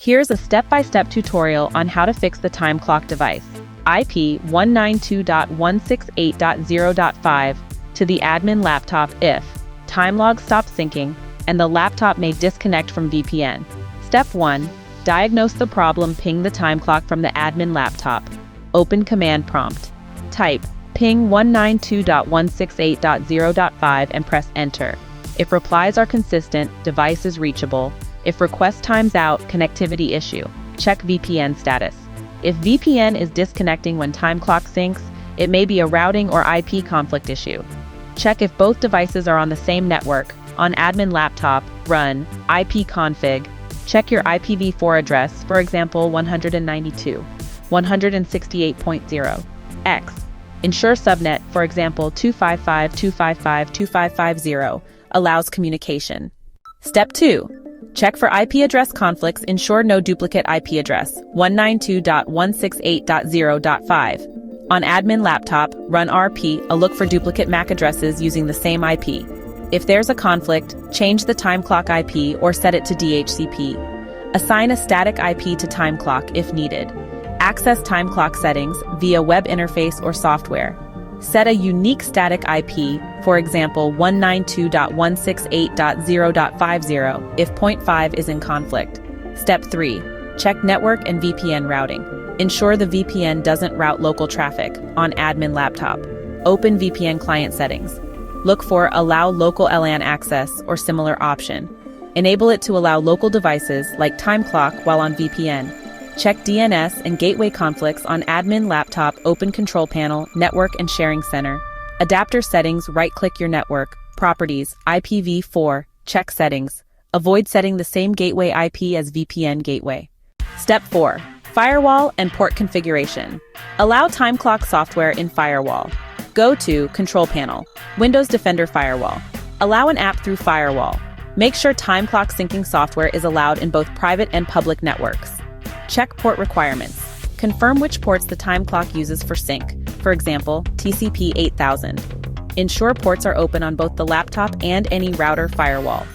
Here's a step-by-step tutorial on how to fix the time clock device. IP 192.168.0.5 to the admin laptop if time log stops syncing and the laptop may disconnect from VPN. Step 1. Diagnose the problem. Ping the time clock from the admin laptop. Open command prompt. Type ping 192.168.0.5 and press enter. If replies are consistent, device is reachable. If request times out, connectivity issue. Check VPN status. If VPN is disconnecting when time clock syncs, it may be a routing or IP conflict issue. Check if both devices are on the same network. On admin laptop, run ipconfig. Check your IPv4 address, for example 192.168.0. X. Ensure subnet, for example 255.255.255.0, allows communication. Step 2. Check for IP address conflicts. Ensure no duplicate IP address, 192.168.0.5. On admin laptop, run RP, a look for duplicate MAC addresses using the same IP. If there's a conflict, change the time clock IP or set it to DHCP. Assign a static IP to time clock if needed. Access time clock settings via web interface or software. Set a unique static IP, for example 192.168.0.50 if 0.5 is in conflict. Step 3. Check network and VPN routing. Ensure the VPN doesn't route local traffic on admin laptop. Open VPN client settings. Look for Allow Local LAN Access or similar option. Enable it to allow local devices like time clock while on VPN. Check DNS and gateway conflicts on admin laptop. Open Control Panel, Network and Sharing Center. Adapter settings. Right-click your network. Properties, IPv4. Check settings. Avoid setting the same gateway IP as VPN gateway. Step 4. Firewall and port configuration. Allow time clock software in firewall. Go to Control Panel, Windows Defender Firewall. Allow an app through firewall. Make sure time clock syncing software is allowed in both private and public networks. Check port requirements. Confirm which ports the time clock uses for sync, for example, TCP 8000. Ensure ports are open on both the laptop and any router firewall.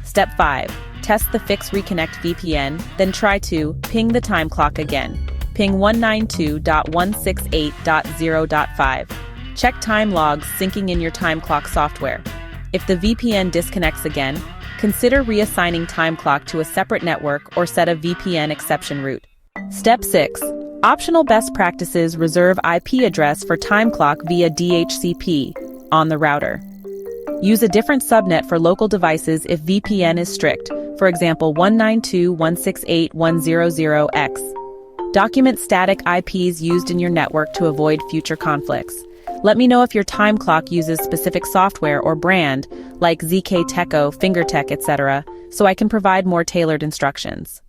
Step 5. Test the fix. Reconnect VPN, then try to ping the time clock again. Ping 192.168.0.5. Check time logs syncing in your time clock software. If the VPN disconnects again, consider reassigning time clock to a separate network or set a VPN exception route. Step 6. Optional best practices. Reserve IP address for time clock via DHCP on the router. Use a different subnet for local devices if VPN is strict, for example 192.168.100x. Document static IPs used in your network to avoid future conflicts. Let me know if your time clock uses specific software or brand, like ZK Techo, FingerTech, etc., so I can provide more tailored instructions.